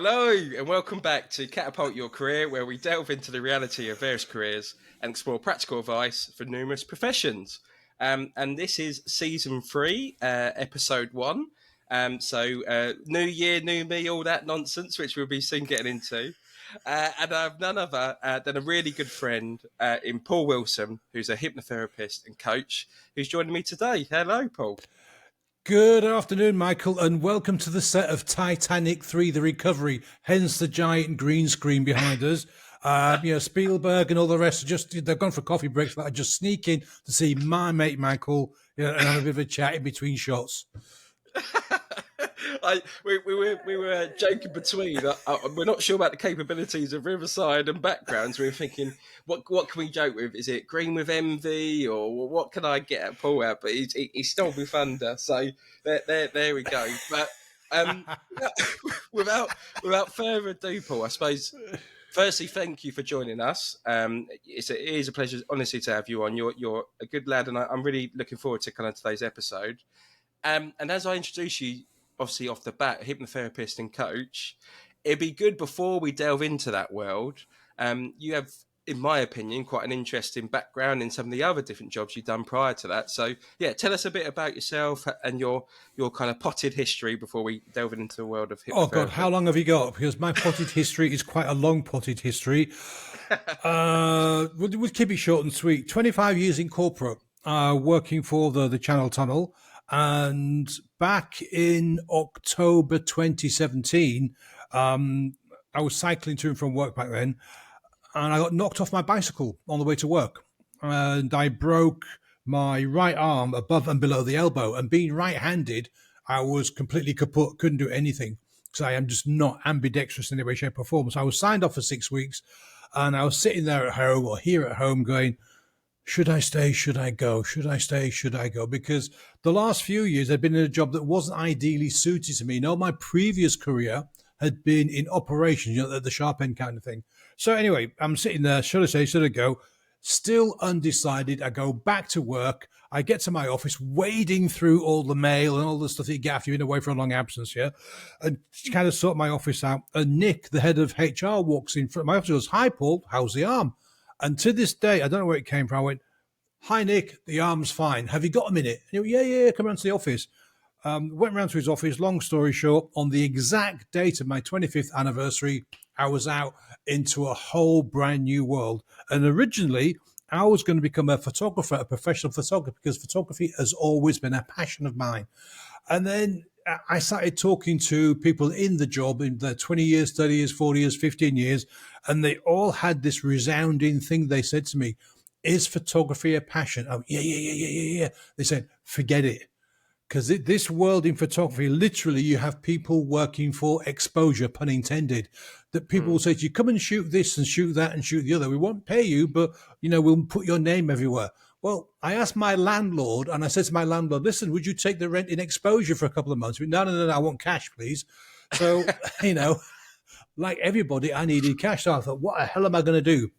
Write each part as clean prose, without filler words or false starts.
Hello, and welcome back to Catapult Your Career, where we delve into the reality of various careers and explore practical advice for numerous professions. And this is season 3, episode 1. New year, new me, all that nonsense, which we'll be soon getting into. And I have none other than a really good friend in Paul Wilson, who's a hypnotherapist and coach, who's joining me today. Hello, Paul. Good afternoon, Michael, and welcome to the set of Titanic 3, The Recovery, hence the giant green screen behind us. Spielberg and all the rest, they've gone for coffee breaks, but I just sneak in to see my mate Michael and have a bit of a chat in between shots. We were joking between. We're not sure about the capabilities of Riverside and backgrounds. We were thinking, what can we joke with? Is it green with envy, or what can I get at Paul out? But he stole me thunder, so there we go. But without further ado, Paul, I suppose. Firstly, thank you for joining us. It is a pleasure, honestly, to have you on. You're a good lad, and I'm really looking forward to kind of today's episode. And as I introduce you, obviously off the bat, hypnotherapist and coach, it'd be good before we delve into that world. You have, in my opinion, quite an interesting background in some of the other different jobs you've done prior to that. So, yeah, tell us a bit about yourself and your kind of potted history before we delve into the world of hypnotherapy. Oh, God, how long have you got? Because my potted history is quite a long potted history. We'll keep it short and sweet. 25 years in corporate, working for the Channel Tunnel. And back in October 2017, I was cycling to and from work back then, and I got knocked off my bicycle on the way to work. And I broke my right arm above and below the elbow. And being right-handed, I was completely kaput, couldn't do anything, because I am just not ambidextrous in any way, shape, or form. So I was signed off for 6 weeks, and I was sitting there at home or here at home going, should I stay? Should I go? Should I stay? Should I go? Because the last few years I'd been in a job that wasn't ideally suited to me. No, my previous career had been in operations, at the sharp end kind of thing. So anyway, I'm sitting there. Should I stay? Should I go? Still undecided. I go back to work. I get to my office, wading through all the mail and all the stuff that you get after you've been away for a long absence, and kind of sort my office out. And Nick, the head of HR, walks in front of my office and goes, "Hi, Paul, how's the arm?" And to this day, I don't know where it came from. I went, "Hi, Nick, the arm's fine. Have you got a minute?" And he went, yeah, come round to the office. Went round to his office. Long story short, on the exact date of my 25th anniversary, I was out into a whole brand new world. And originally, I was going to become a photographer, a professional photographer, because photography has always been a passion of mine. And then I started talking to people in the job in their 20 years, 30 years, 40 years, 15 years, and they all had this resounding thing they said to me, "Is photography a passion?" Oh, yeah. They said, "Forget it." Because this world in photography, literally, you have people working for exposure, pun intended, that people will say to you, "Come and shoot this and shoot that and shoot the other. We won't pay you, but, we'll put your name everywhere." Well, I asked my landlord, and I said to my landlord, "Listen, would you take the rent in exposure for a couple of months?" He went, No, I want cash, please. So, like everybody, I needed cash. So I thought, what the hell am I going to do?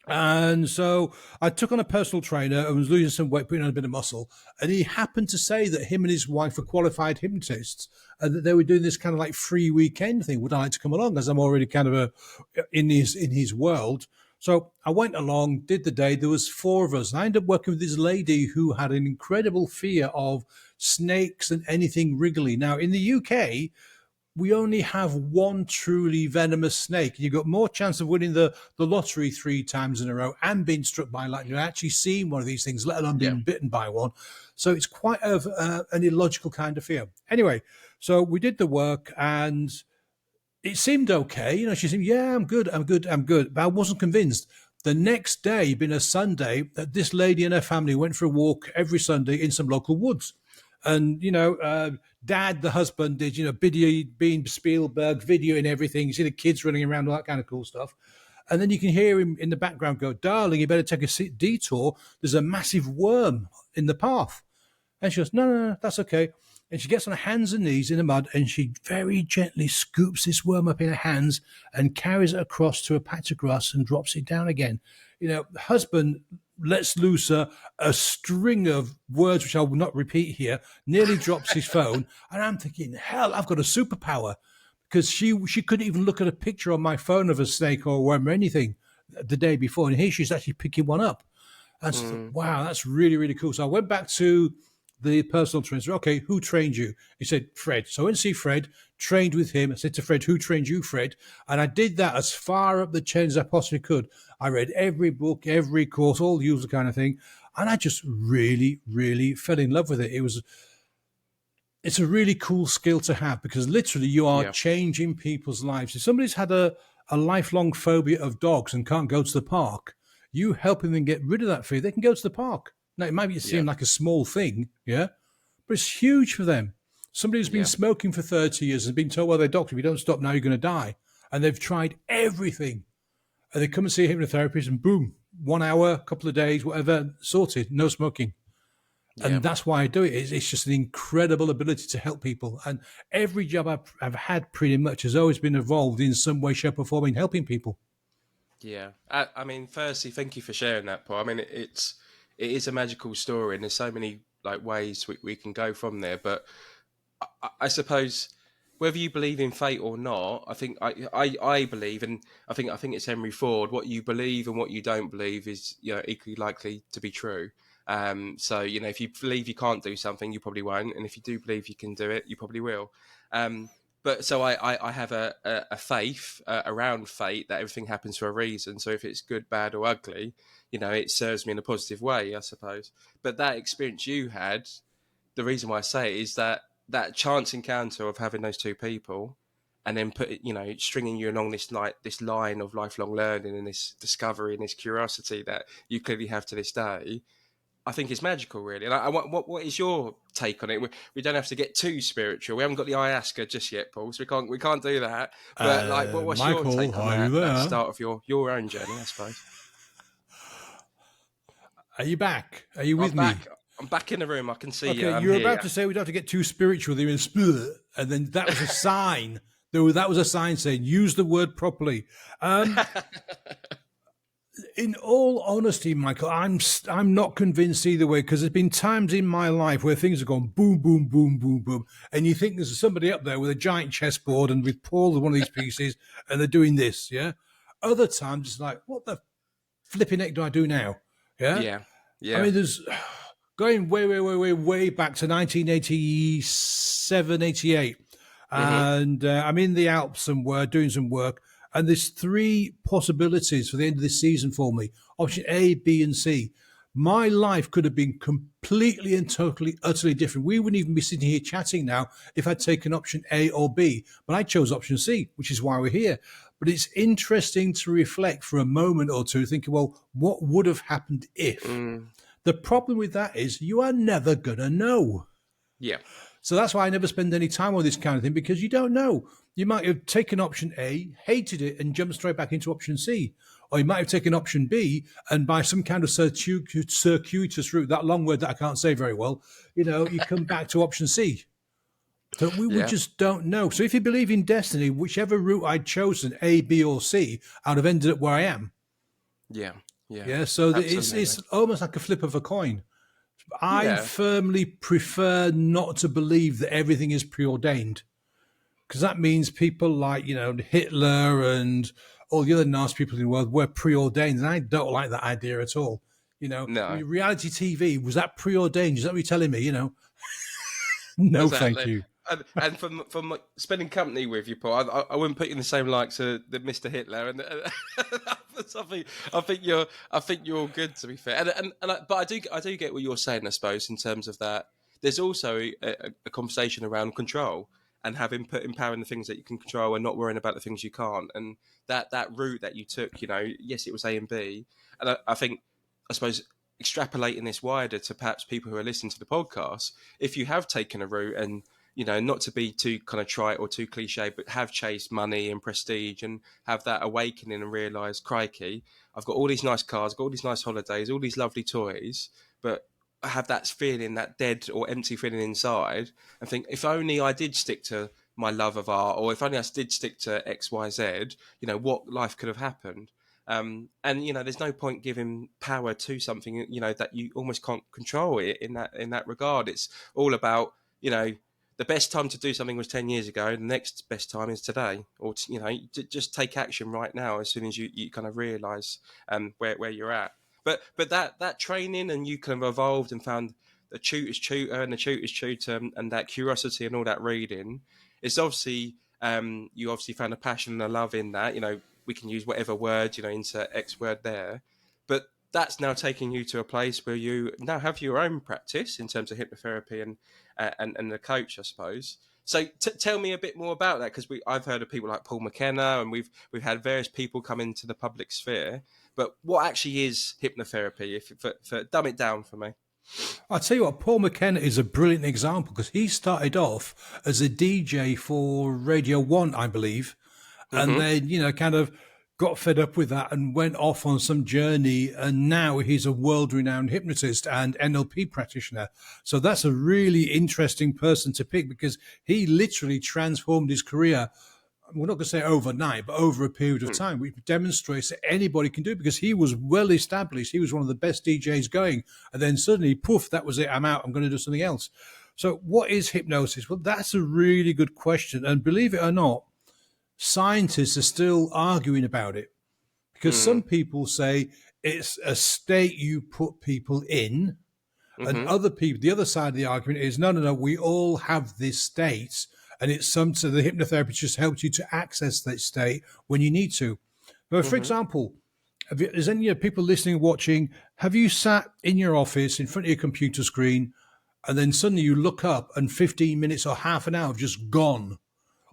And so I took on a personal trainer and was losing some weight, putting on a bit of muscle. And he happened to say that him and his wife were qualified hypnotists and that they were doing this kind of like free weekend thing. Would I like to come along, as I'm already kind of in his world? So I went along, did the day. There was 4 of us. And I ended up working with this lady who had an incredible fear of snakes and anything wriggly. Now, in the UK, we only have one truly venomous snake. You've got more chance of winning the lottery 3 times in a row and being struck by lightning, actually seeing one of these things, let alone being bitten by one. So it's quite an illogical kind of fear. Anyway, so we did the work and it seemed okay. She said, "Yeah, I'm good. But I wasn't convinced. The next day, being a Sunday, that this lady and her family went for a walk every Sunday in some local woods. And, Dad, the husband, did, video, being Spielberg, videoing everything. You see the kids running around, all that kind of cool stuff. And then you can hear him in the background go, "Darling, you better take a detour. There's a massive worm in the path." And she goes, No, that's okay. And she gets on her hands and knees in the mud and she very gently scoops this worm up in her hands and carries it across to a patch of grass and drops it down again. The husband lets loose a string of words, which I will not repeat here, nearly drops his phone. And I'm thinking, hell, I've got a superpower. because she couldn't even look at a picture on my phone of a snake or worm or anything the day before, and here she's actually picking one up. And so I thought, wow, that's really, really cool. So I went back to the personal trainer. Said, okay, who trained you? He said, Fred. So I went to see Fred, trained with him. I said to Fred, who trained you, Fred? And I did that as far up the chain as I possibly could. I read every book, every course, all the usual kind of thing. And I just really, really fell in love with it. It's a really cool skill to have, because literally you are changing people's lives. If somebody's had a lifelong phobia of dogs and can't go to the park, you helping them get rid of that fear, they can go to the park. Now, it might seem like a small thing, but it's huge for them. Somebody who's been smoking for 30 years and been told by their doctor, if you don't stop now, you're going to die. And they've tried everything. And they come and see a hypnotherapist and boom, 1 hour, couple of days, whatever, sorted, no smoking. And that's why I do it. It's just an incredible ability to help people. And every job I've had pretty much has always been involved in some way, shape or form in helping people. Yeah. I mean, firstly, thank you for sharing that, Paul. I mean, it is a magical story, and there's so many like ways we can go from there. But I suppose whether you believe in fate or not, I think I believe, and I think it's Henry Ford. What you believe and what you don't believe is equally likely to be true. So if you believe you can't do something, you probably won't, and if you do believe you can do it, you probably will. But so I have a faith around fate that everything happens for a reason. So if it's good, bad, or ugly, it serves me in a positive way, I suppose. But that experience you had, the reason why I say it is that chance encounter of having those two people, and then stringing you along this line of lifelong learning and this discovery and this curiosity that you clearly have to this day, I think it's magical, really. And what is your take on it? We don't have to get too spiritual. We haven't got the ayahuasca just yet, Paul, so we can't do that. But what's Michael, your take on that start of your own journey, I suppose? Are you back? Are you with me? I'm back in the room. I can see you. Okay, you're about to say we don't have to get too spiritual. You're in spirit, and then that was a sign. That was a sign saying use the word properly. In all honesty, Michael, I'm not convinced either way, because there's been times in my life where things have gone boom, boom, boom, boom, boom, and you think there's somebody up there with a giant chessboard and with Paul as one of these pieces, and they're doing this, Other times it's like, what the flipping heck do I do now? Yeah. I mean, there's going way back to 1987, 88, and I'm in the Alps and we're doing some work. And there's three possibilities for the end of this season for me. Option A, B, and C. My life could have been completely and totally, utterly different. We wouldn't even be sitting here chatting now if I'd taken option A or B. But I chose option C, which is why we're here. But it's interesting to reflect for a moment or two, thinking, well, what would have happened if? The problem with that is you are never going to know. Yeah. So that's why I never spend any time on this kind of thing, because you don't know. You might have taken option A, hated it, and jumped straight back into option C. Or you might have taken option B, and by some kind of circuitous route, that long word that I can't say very well, you come back to option C. So we just don't know. So if you believe in destiny, whichever route I'd chosen, A, B, or C, I'd have ended up where I am. Yeah. So it's almost like a flip of a coin. I firmly prefer not to believe that everything is preordained, because that means people like, Hitler and all the other nasty people in the world were preordained. And I don't like that idea at all. No. Reality TV, was that preordained? Is that what you're telling me? No, exactly. Thank you. And from spending company with you, Paul, I wouldn't put you in the same light to the Mr. Hitler, and I think you're all good, to be fair. But I do get what you're saying, I suppose, in terms of that. There's also a conversation around control and empowering the things that you can control and not worrying about the things you can't. And that route that you took, yes, it was A and B, and I think, I suppose, extrapolating this wider to perhaps people who are listening to the podcast, if you have taken a route and not to be too kind of trite or too cliche, but have chased money and prestige and have that awakening and realise, crikey, I've got all these nice cars, I've got all these nice holidays, all these lovely toys, but I have that feeling, that dead or empty feeling inside, and think, if only I did stick to my love of art, or if only I did stick to X, Y, Z, what life could have happened. And there's no point giving power to something that you almost can't control it in that regard. It's all about the the best time to do something was 10 years ago. The next best time is today, or just take action right now as soon as you kind of realize where you're at. But that training, and you kind of evolved and found the tutor's tutor and the tutor's tutor, and that curiosity and all that reading. It's obviously you obviously found a passion and a love in that. We can use whatever word, insert X word there, but that's now taking you to a place where you now have your own practice in terms of hypnotherapy and the coach, I suppose. So tell me a bit more about that, because I've heard of people like Paul McKenna, and we've had various people come into the public sphere. But what actually is hypnotherapy? For dumb it down for me. I'll tell you what, Paul McKenna is a brilliant example because he started off as a DJ for Radio 1, I believe, and then, kind of got fed up with that and went off on some journey. And now he's a world-renowned hypnotist and NLP practitioner. So that's a really interesting person to pick because he literally transformed his career. We're not going to say overnight, but over a period of time, which demonstrates that anybody can do it because he was well established. He was one of the best DJs going. And then suddenly, poof, that was it. I'm out. I'm going to do something else. So what is hypnosis? Well, that's a really good question. And believe it or not, scientists are still arguing about it because some people say it's a state you put people in, and other people, the other side of the argument is no, we all have this state, and it's so the hypnotherapist just helps you to access that state when you need to. But for example, is any people listening, watching, have you sat in your office in front of your computer screen and then suddenly you look up and 15 minutes or half an hour have just gone?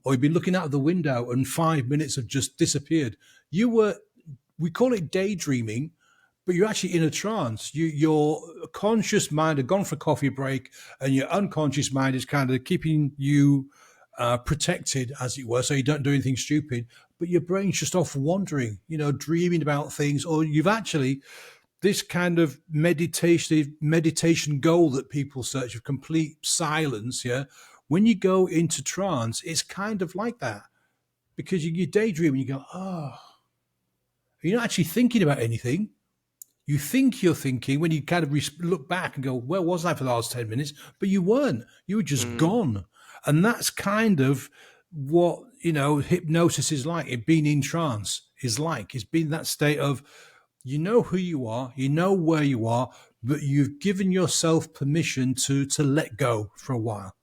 Or you've been looking out of the window and 5 minutes have just disappeared. We call it daydreaming, but you're actually in a trance. Your conscious mind had gone for a coffee break, and your unconscious mind is kind of keeping you protected, as it were, so you don't do anything stupid. But your brain's just off wandering, dreaming about things, or you've actually this kind of meditation goal that people search of complete silence. Yeah. When you go into trance, it's kind of like that because you daydream and you go, you're not actually thinking about anything. You think you're thinking when you kind of look back and go, where was I for the last 10 minutes? But you weren't. You were just gone. And that's kind of what, hypnosis is like. It being in trance is like. It's been that state of, you know who you are, you know where you are, but you've given yourself permission to let go for a while.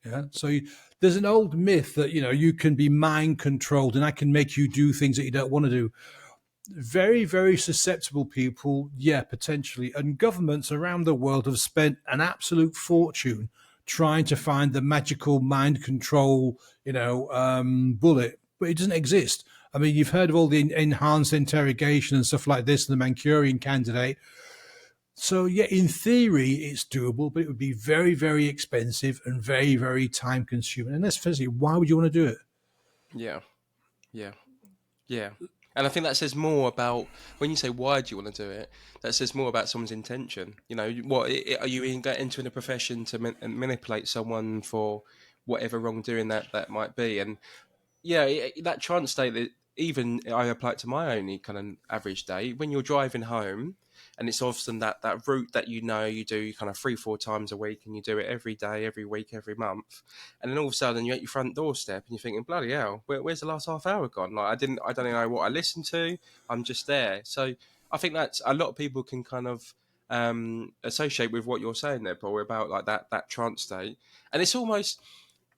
Yeah. So there's an old myth that, you can be mind controlled and I can make you do things that you don't want to do. Very, very susceptible people, yeah, potentially. And governments around the world have spent an absolute fortune trying to find the magical mind control, bullet, but it doesn't exist. I mean, you've heard of all the enhanced interrogation and stuff like this, and the Manchurian candidate. So, yeah, in theory, it's doable, but it would be very, very expensive and very, very time consuming. And let's face it, why would you want to do it? Yeah. And I think that says more about, when you say, why do you want to do it? That says more about someone's intention. What are you entering a profession to manipulate someone for whatever wrongdoing that might be? And yeah, that trance state, that even I apply it to my own kind of average day. When you're driving home, and it's often that route that you do kind of 3-4 times a week, and you do it every day, every week, every month, and then all of a sudden you're at your front doorstep and you're thinking, bloody hell, where's the last half hour gone? Like I don't even know what I listened to. I'm just there. So I think that's a lot of people can kind of associate with what you're saying there, Paul, about like that trance state. And it's almost,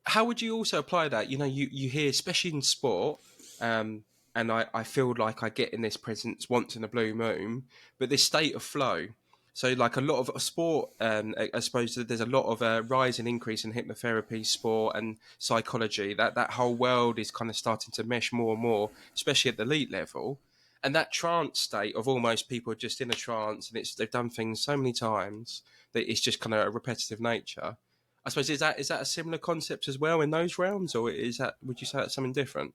how would you also apply that? You hear, especially in sport, and I feel like I get in this presence once in a blue moon, but this state of flow. So like a lot of sport, I suppose that there's a lot of rise and increase in hypnotherapy, sport and psychology. That whole world is kind of starting to mesh more and more, especially at the elite level. And that trance state of almost people just in a trance, and they've done things so many times that it's just kind of a repetitive nature. I suppose, is that a similar concept as well in those realms, or would you say that's something different?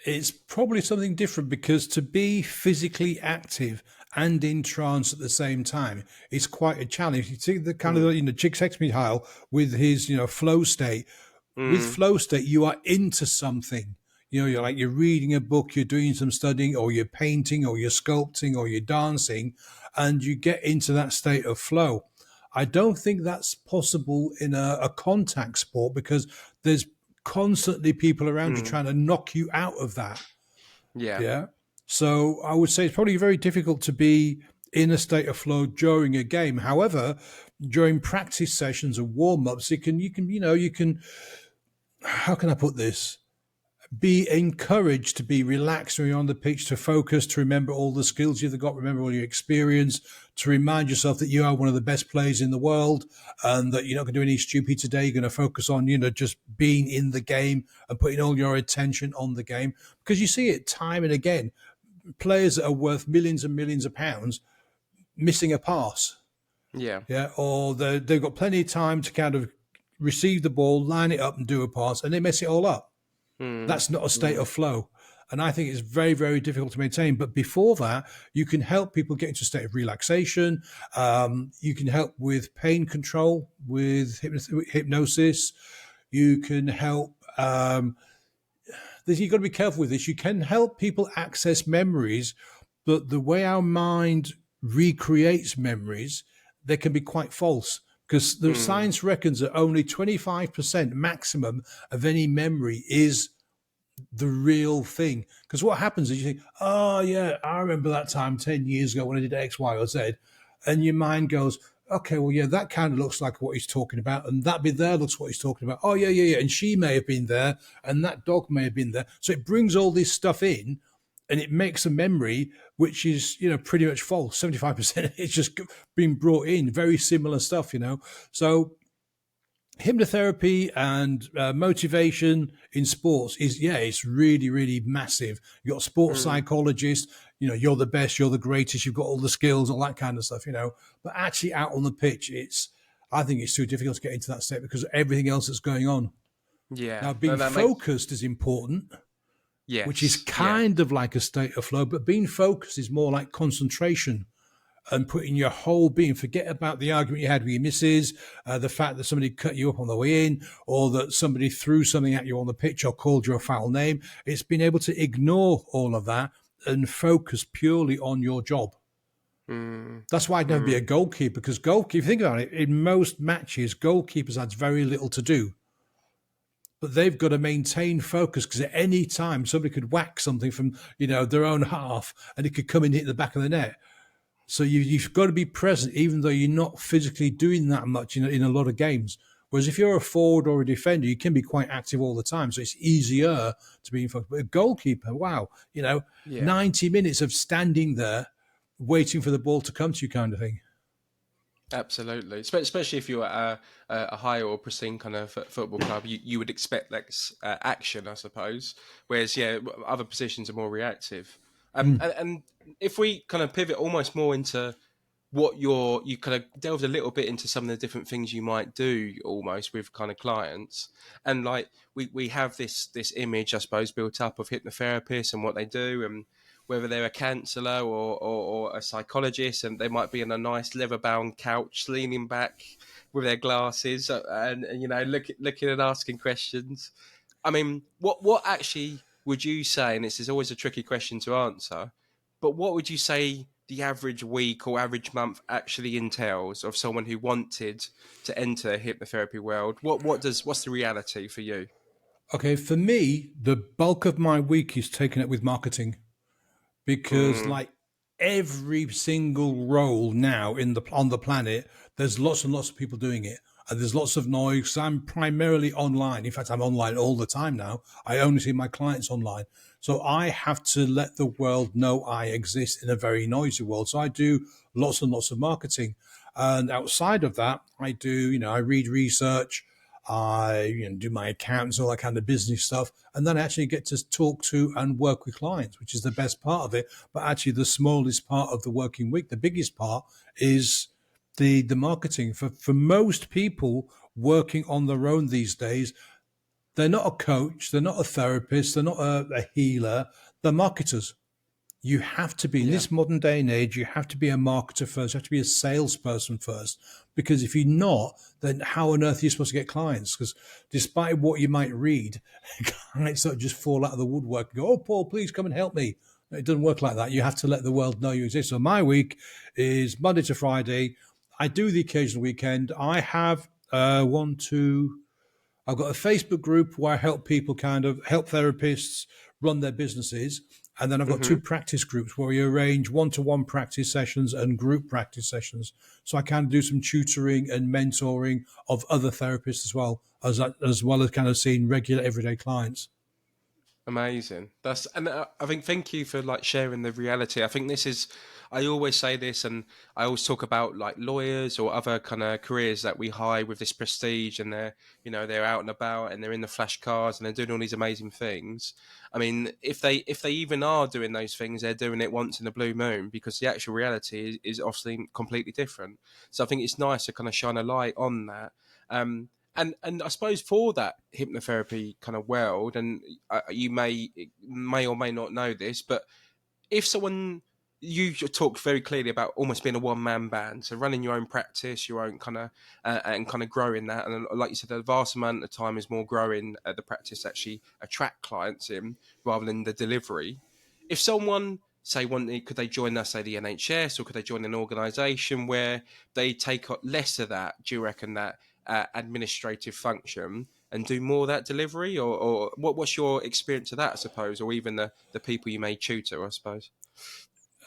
It's probably something different because to be physically active and in trance at the same time is quite a challenge. You see the kind of, Csikszentmihalyi with his, flow state. With flow state, you are into something. You're reading a book, you're doing some studying, or you're painting, or you're sculpting, or you're dancing, and you get into that state of flow. I don't think that's possible in a contact sport because there's constantly people around you Mm. trying to knock you out of that. Yeah. Yeah. So I would say it's probably very difficult to be in a state of flow during a game. However, during practice sessions and warm ups, you can, how can I put this? Be encouraged to be relaxed when you're on the pitch, to focus, to remember all the skills you've got, remember all your experience, to remind yourself that you are one of the best players in the world and that you're not going to do any stupid today. You're going to focus on, just being in the game and putting all your attention on the game. Because you see it time and again, players that are worth millions and millions of pounds missing a pass. Yeah. Yeah. Or they've got plenty of time to kind of receive the ball, line it up and do a pass, and they mess it all up. Mm. That's not a state of flow. And I think it's very, very difficult to maintain. But before that, you can help people get into a state of relaxation. You can help with pain control with hypnosis. You can help. You've got to be careful with this. You can help people access memories, but the way our mind recreates memories, they can be quite false. Because the science reckons that only 25% maximum of any memory is the real thing. Because what happens is you think, oh, yeah, I remember that time 10 years ago when I did X, Y, or Z. And your mind goes, okay, well, yeah, that kind of looks like what he's talking about. And that bit there looks what he's talking about. Oh, yeah, yeah, yeah. And she may have been there. And that dog may have been there. So it brings all this stuff in and it makes a memory which is, pretty much false. 75% it's just being brought in, very similar stuff, So hypnotherapy and motivation in sports it's really, really massive. You've got a sports psychologist, you're the best, you're the greatest, you've got all the skills, all that kind of stuff, But actually out on the pitch, I think it's too difficult to get into that state because of everything else that's going on. Yeah. Now, being focused is important, which is kind of like a state of flow, but being focused is more like concentration. And putting your whole being, forget about the argument you had with your missus, the fact that somebody cut you up on the way in, or that somebody threw something at you on the pitch or called you a foul name. It's being able to ignore all of that and focus purely on your job. That's why I'd never be a goalkeeper, because if you think about it, in most matches, goalkeepers had very little to do. But they've got to maintain focus because at any time somebody could whack something from their own half and it could come and hit the back of the net. So you've got to be present, even though you're not physically doing that much in a lot of games. Whereas if you're a forward or a defender, you can be quite active all the time. So it's easier to be focused. But a goalkeeper, wow, 90 minutes of standing there waiting for the ball to come to you kind of thing. Absolutely, especially if you're at a high or pristine kind of football club, you would expect action, I suppose. Whereas, other positions are more reactive. And if we kind of pivot almost more into what you kind of delved a little bit into some of the different things you might do almost with kind of clients, and like we have this image, I suppose, built up of hypnotherapists and what they do, and whether they're a counsellor or a psychologist, and they might be on a nice leather-bound couch, leaning back with their glasses and looking and asking questions. I mean, what actually would you say, and this is always a tricky question to answer, but what would you say the average week or average month actually entails of someone who wanted to enter a hypnotherapy world? What's the reality for you? Okay, for me, the bulk of my week is taken up with marketing. Because like every single role now on the planet, there's lots and lots of people doing it. And there's lots of noise. I'm primarily online. In fact, I'm online all the time now. I only see my clients online. So I have to let the world know I exist in a very noisy world. So I do lots and lots of marketing. And outside of that, I do, I read research. I do my accounts, all that kind of business stuff. And then I actually get to talk to and work with clients, which is the best part of it. But actually the smallest part of the working week, the biggest part is the marketing. For most people working on their own these days, they're not a coach, they're not a therapist, they're not a healer, they're marketers. You have to be, in this modern day and age, you have to be a marketer first. You have to be a salesperson first. Because if you're not, then how on earth are you supposed to get clients? Because despite what you might read, clients don't just fall out of the woodwork and go, oh, Paul, please come and help me. It doesn't work like that. You have to let the world know you exist. So my week is Monday to Friday. I do the occasional weekend. I have I've got a Facebook group where I help people kind of help therapists run their businesses. And then I've got two Hmm. practice groups where we arrange one-to-one practice sessions and group practice sessions. So I can do some tutoring and mentoring of other therapists as well as kind of seeing regular everyday clients. Amazing. And I think thank you for like sharing the reality. I think this is, I always say this, and I always talk about like lawyers or other kind of careers that we hire with this prestige, and they're out and about and they're in the flash cars and they're doing all these amazing things. I mean, if they even are doing those things, they're doing it once in a blue moon, because the actual reality is obviously completely different. So I think it's nice to kind of shine a light on that. And I suppose for that hypnotherapy kind of world, and you may or may not know this, but if someone, you talked very clearly about almost being a one man band, so running your own practice, your own kind of and kind of growing that, and like you said, the vast amount of time is more growing the practice actually attract clients in rather than the delivery. If someone say could they join us, say the NHS, or could they join an organisation where they take up less of that? Do you reckon that administrative function and do more of that delivery, or what's your experience of that, I suppose, or even the people you may tutor, I suppose?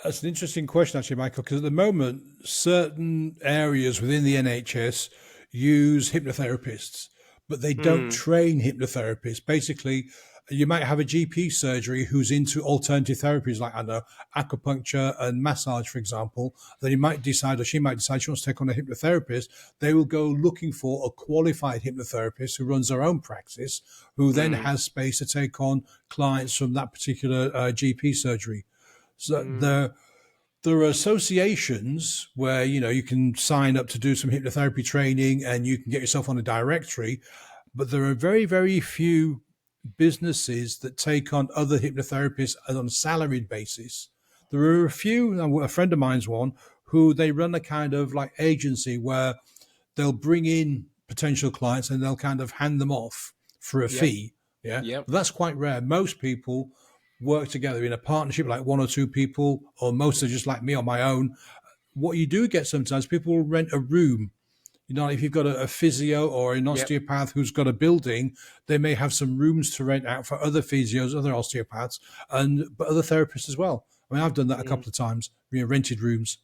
That's an interesting question, actually, Michael, because at the moment, certain areas within the NHS use hypnotherapists, but they don't Hmm. train hypnotherapists. Basically, you might have a GP surgery who's into alternative therapies like, I don't know, acupuncture and massage, for example. Then he might decide, or she might decide she wants to take on a hypnotherapist. They will go looking for a qualified hypnotherapist who runs their own practice, who then Hmm. has space to take on clients from that particular GP surgery. So Hmm. there are associations where you can sign up to do some hypnotherapy training and you can get yourself on a directory, but there are very, very few businesses that take on other hypnotherapists on a salaried basis. There are a few. A friend of mine's one who they run a kind of like agency where they'll bring in potential clients and they'll kind of hand them off for a Yep. fee. Yeah, Yep. but that's quite rare. Most people work together in a partnership, like one or two people, or most are just like me on my own. What you do get sometimes, people will rent a room. If you've got a physio or an Yep. osteopath who's got a building, they may have some rooms to rent out for other physios, other osteopaths, but other therapists as well. I mean, I've done that a Mm. couple of times. Rented rooms.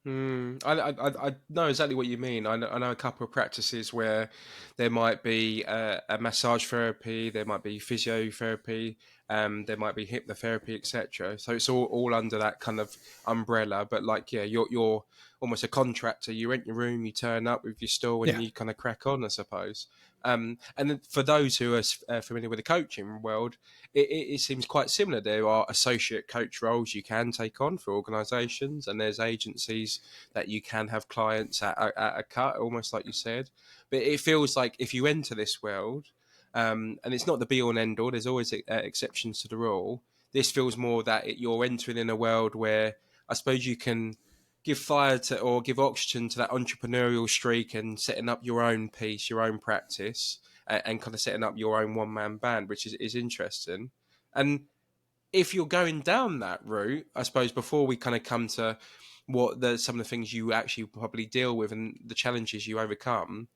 I know exactly what you mean. I know a couple of practices where there might be a massage therapy, there might be physiotherapy, there might be hypnotherapy, etc. So it's all under that kind of umbrella. But like, yeah, you're almost a contractor. You rent your room, you turn up with your stall, Yeah, and you kind of crack on, I suppose. And then for those who are familiar with the coaching world, it seems quite similar. There are associate coach roles you can take on for organisations, and there's agencies that you can have clients at a cut, almost like you said. But it feels like if you enter this world, and it's not the be all and end all, there's always exceptions to the rule. This feels more that you're entering in a world where I suppose you can give fire to or give oxygen to that entrepreneurial streak and setting up your own piece, your own practice, and kind of setting up your own one man band, which is interesting. And if you're going down that route, I suppose before we kind of come to some of the things you actually probably deal with and the challenges you overcome,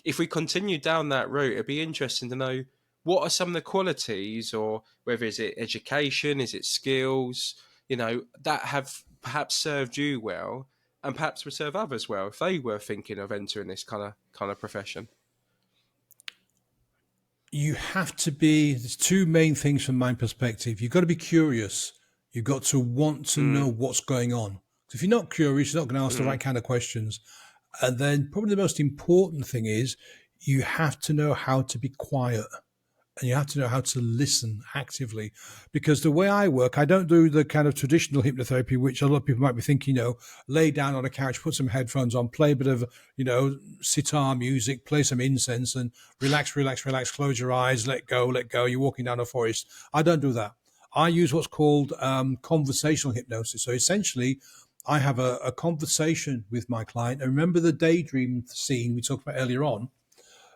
if we continue down that route, it'd be interesting to know what are some of the qualities, or whether is it education, is it skills, that have perhaps served you well and perhaps would serve others well if they were thinking of entering this kind of profession. you have to be. There's two main things from my perspective. You've got to be curious. You've got to want to know Mm, what's going on. So if you're not curious, you're not going to ask the mm, right kind of questions. And then probably the most important thing is you have to know how to be quiet and you have to know how to listen actively. Because the way I work, I don't do the kind of traditional hypnotherapy, which a lot of people might be thinking, lay down on a couch, put some headphones on, play a bit of, sitar music, play some incense and relax, relax, relax, close your eyes, let go, let go. You're walking down a forest. I don't do that. I use what's called conversational hypnosis. So essentially, I have a conversation with my client. And remember the daydream scene we talked about earlier on?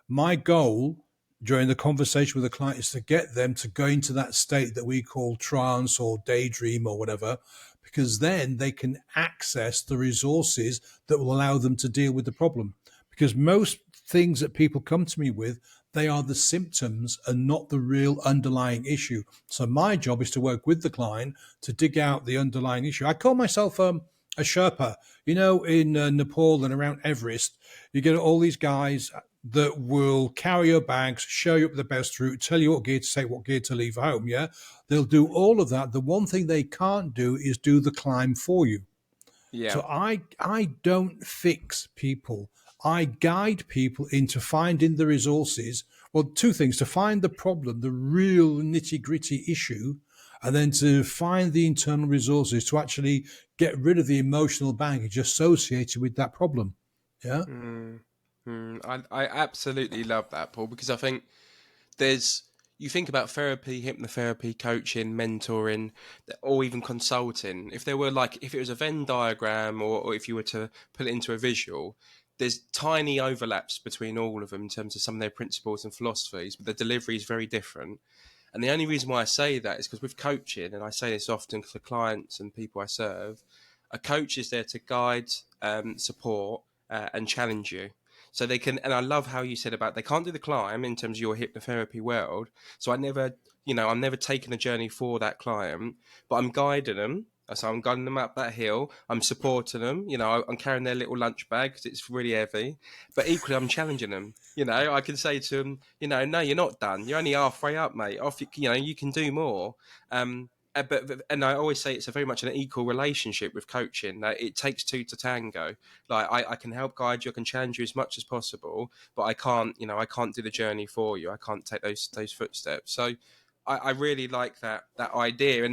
My goal during the conversation with the client is to get them to go into that state that we call trance or daydream or whatever, because then they can access the resources that will allow them to deal with the problem. Because most things that people come to me with, they are the symptoms and not the real underlying issue. So my job is to work with the client to dig out the underlying issue. I call myself a Sherpa. You know, in Nepal and around Everest, you get all these guys that will carry your bags, show you up the best route, tell you what gear to take, what gear to leave home. Yeah, they'll do all of that. The one thing they can't do is do the climb for you. Yeah. So I don't fix people. I guide people into finding the resources. Well, two things: to find the problem, the real nitty gritty issue, and then to find the internal resources to actually get rid of the emotional baggage associated with that problem. Yeah. Mm. I absolutely love that, Paul, because I think there's, you think about therapy, hypnotherapy, coaching, mentoring, or even consulting. If there were like, if it was a Venn diagram, or if you were to put it into a visual, there's tiny overlaps between all of them in terms of some of their principles and philosophies, but the delivery is very different. And the only reason why I say that is because with coaching, and I say this often to clients and people I serve, a coach is there to guide, support, and challenge you. So they can, and I love how you said about they can't do the climb in terms of your hypnotherapy world. So I never, I'm never taking a journey for that client, but I'm guiding them. So I'm guiding them up that hill. I'm supporting them. I'm carrying their little lunch bag because it's really heavy. But equally, I'm challenging them. I can say to them, no, you're not done. You're only halfway up, mate. Off, you can do more. But I always say it's a very much an equal relationship with coaching. That it takes two to tango. Like I can help guide you, I can challenge you as much as possible, but I can't do the journey for you. I can't take those footsteps. So I really like that idea,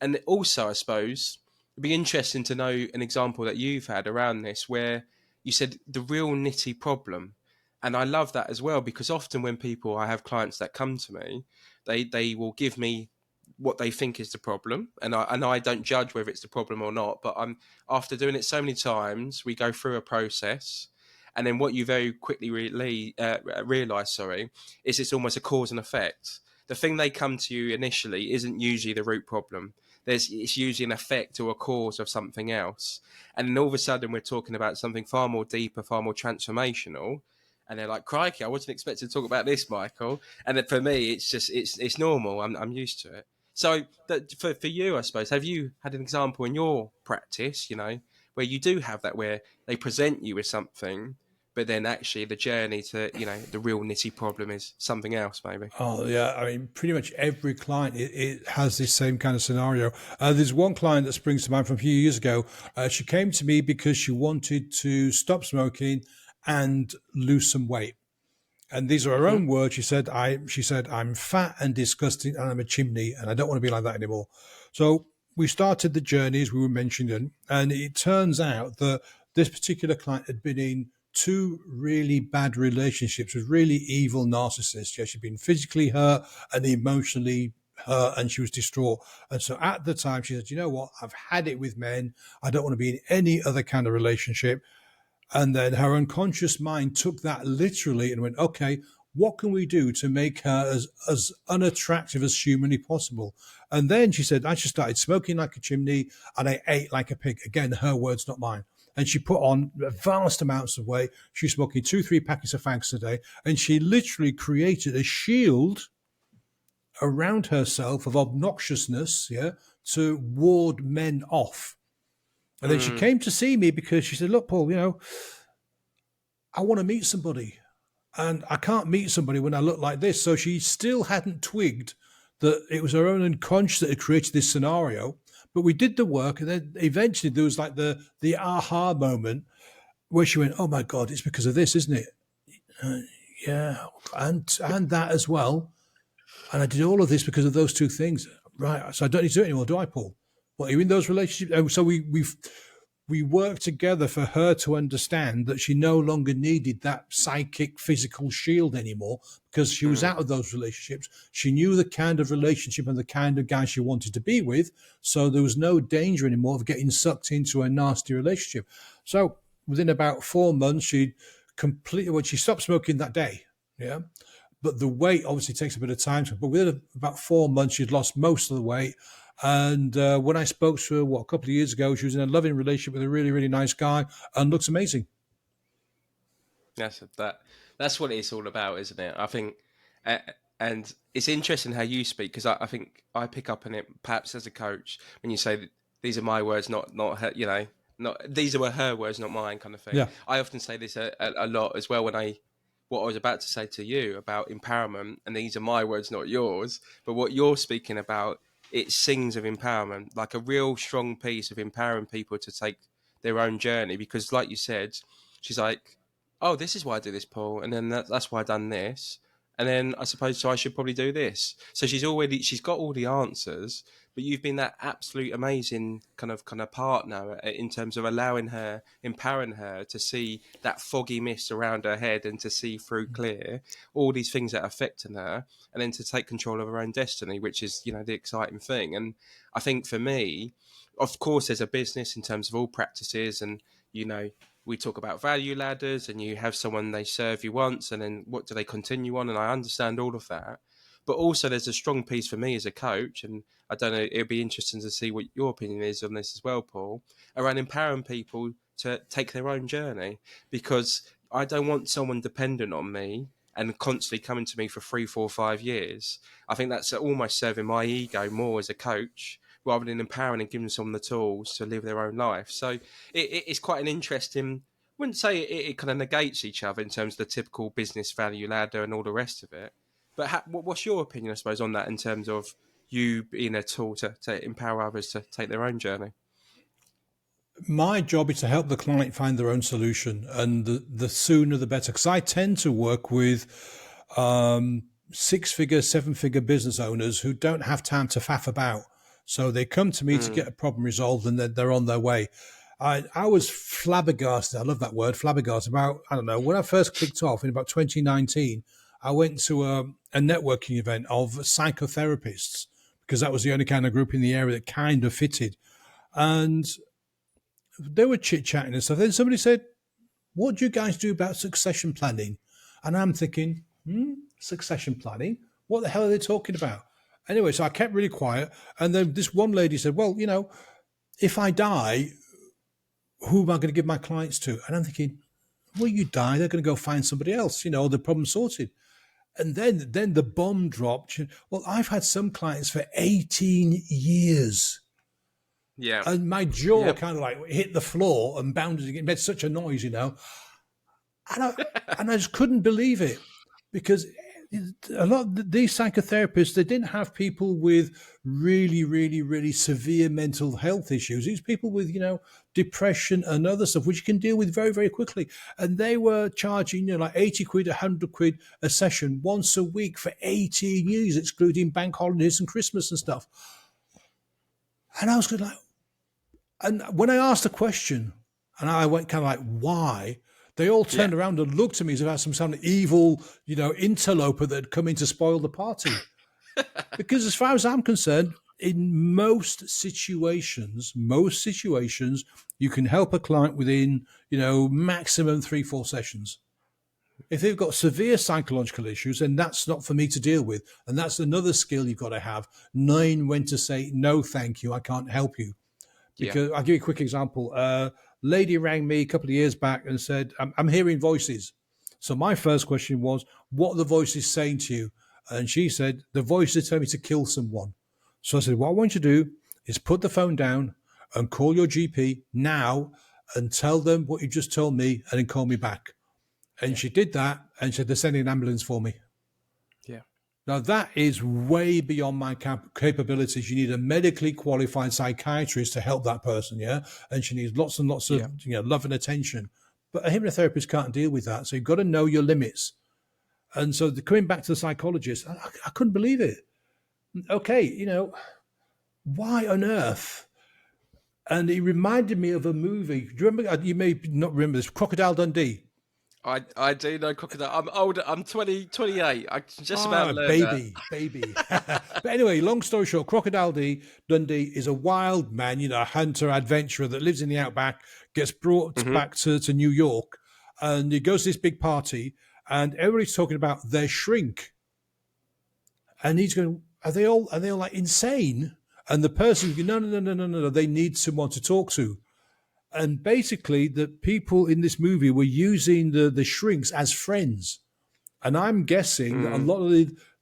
and also I suppose it'd be interesting to know an example that you've had around this where you said the real nitty problem. And I love that as well, because often when I have clients that come to me, they will give me what they think is the problem, and I don't judge whether it's the problem or not. But I'm after doing it so many times, we go through a process, and then what you very quickly realize, is it's almost a cause and effect. The thing they come to you initially isn't usually the root problem. It's usually an effect or a cause of something else, and then all of a sudden we're talking about something far more deeper, far more transformational. And they're like, "Crikey, I wasn't expecting to talk about this, Michael." And then for me, it's just it's normal. I'm used to it. So for you, I suppose, have you had an example in your practice, where you do have that, where they present you with something, but then actually the journey to, the real nitty problem is something else, maybe? Oh, yeah. I mean, pretty much every client it has this same kind of scenario. There's one client that springs to mind from a few years ago. She came to me because she wanted to stop smoking and lose some weight. And these are her own words. She said, I'm fat and disgusting and I'm a chimney and I don't want to be like that anymore. So we started the journey, as we were mentioning, and it turns out that this particular client had been in two really bad relationships with really evil narcissists. Yeah, she'd been physically hurt and emotionally hurt, and she was distraught. And so at the time she said, you know what, I've had it with men. I don't want to be in any other kind of relationship. And then her unconscious mind took that literally and went, okay, what can we do to make her as unattractive as humanly possible? And then she said, I just started smoking like a chimney and I ate like a pig. Again, her words, not mine. And she put on vast amounts of weight. She was smoking 2-3 packets of fags a day. And she literally created a shield around herself of obnoxiousness, yeah, to ward men off. And then she came to see me because she said, look, Paul, I want to meet somebody and I can't meet somebody when I look like this. So she still hadn't twigged that it was her own unconscious that had created this scenario. But we did the work, and then eventually there was like the aha moment where she went, oh my God, it's because of this, isn't it? Yeah. And that as well. And I did all of this because of those two things. Right. So I don't need to do it anymore, do I, Paul? Well, are you in those relationships? And so we worked together for her to understand that she no longer needed that psychic physical shield anymore because she was out of those relationships. She knew the kind of relationship and the kind of guy she wanted to be with. So there was no danger anymore of getting sucked into a nasty relationship. So within about 4 months, she stopped smoking that day. Yeah. But the weight obviously takes a bit of time. But within about 4 months, she'd lost most of the weight. And when I spoke to her, a couple of years ago, she was in a loving relationship with a really, really nice guy and looks amazing. That's what it's all about, isn't it? I think, uh, and it's interesting how you speak, because I think I pick up on it perhaps as a coach when you say that these are my words, not her, not these are her words, not mine, kind of thing. Yeah. I often say this a lot as well when what I was about to say to you about empowerment, and these are my words, not yours, but what you're speaking about, it sings of empowerment, like a real strong piece of empowering people to take their own journey. Because, like you said, she's like, oh, this is why I do this, Paul, and then that's why I done this, and then I suppose so I should probably do this. So she's got all the answers, but you've been that absolute amazing kind of partner in terms of empowering her to see that foggy mist around her head and to see through clear all these things that are affecting her, and then to take control of her own destiny, which is the exciting thing. And I think for me, of course, there's a business in terms of all practices, and we talk about value ladders, and you have someone, they serve you once, and then what do they continue on? And I understand all of that. But also there's a strong piece for me as a coach, and I don't know, it'll be interesting to see what your opinion is on this as well, Paul, around empowering people to take their own journey. Because I don't want someone dependent on me and constantly coming to me for 3, 4, 5 years. I think that's almost serving my ego more as a coach, rather than empowering and giving someone the tools to live their own life. So it's quite an interesting, I wouldn't say it kind of negates each other in terms of the typical business value ladder and all the rest of it. But what's your opinion, I suppose, on that in terms of you being a tool to empower others to take their own journey? My job is to help the client find their own solution, and the sooner the better. Because I tend to work with 6-figure, 7-figure business owners who don't have time to faff about. So they come to me to get a problem resolved, and then they're on their way. I was flabbergasted. I love that word, flabbergasted. About, I don't know, when I first kicked off in about 2019, I went to a networking event of psychotherapists, because that was the only kind of group in the area that kind of fitted. And they were chit-chatting and stuff. Then somebody said, what do you guys do about succession planning? And I'm thinking, succession planning? What the hell are they talking about? Anyway, so I kept really quiet. And then this one lady said, well, if I die, who am I going to give my clients to? And I'm thinking, well, you die, they're going to go find somebody else, the problem sorted. And then the bomb dropped. Well, I've had some clients for 18 years. Yeah. And my jaw kind of like hit the floor and bounded. It made such a noise, And I just couldn't believe it, because a lot of these psychotherapists, they didn't have people with really, really, really severe mental health issues. These people with, depression and other stuff, which you can deal with very, very quickly. And they were charging, like 80 quid, 100 quid a session once a week for 18 years, excluding bank holidays and Christmas and stuff. And I was good, like, and when I asked the question, and I went kind of like, why? They all turned around and looked at me as if I was some kind of evil, interloper that had come in to spoil the party. Because as far as I'm concerned, in most situations, you can help a client within, maximum 3-4 sessions. If they've got severe psychological issues, then that's not for me to deal with. And that's another skill you've got to have, knowing when to say, no, thank you, I can't help you. Because I'll give you a quick example. A lady rang me a couple of years back and said, I'm hearing voices. So my first question was, what are the voices saying to you? And she said, the voices tell me to kill someone. So I said, what I want you to do is put the phone down and call your GP now and tell them what you just told me, and then call me back. And she did that, and she said, they're sending an ambulance for me. Yeah. Now, that is way beyond my capabilities. You need a medically qualified psychiatrist to help that person, and she needs lots and lots of love and attention. But a hypnotherapist can't deal with that, so you've got to know your limits. And so coming back to the psychologist, I couldn't believe it. Okay, why on earth? And it reminded me of a movie. Do you remember? You may not remember this, Crocodile Dundee. I do know Crocodile. I'm older. I'm 28. I just about learned baby. But anyway, long story short, Crocodile Dundee is a wild man, a hunter, adventurer that lives in the outback, gets brought back to New York, and he goes to this big party, and everybody's talking about their shrink. And he's going, are they all like insane? And the person, no, they need someone to talk to. And basically, the people in this movie were using the shrinks as friends. And I'm guessing that a lot of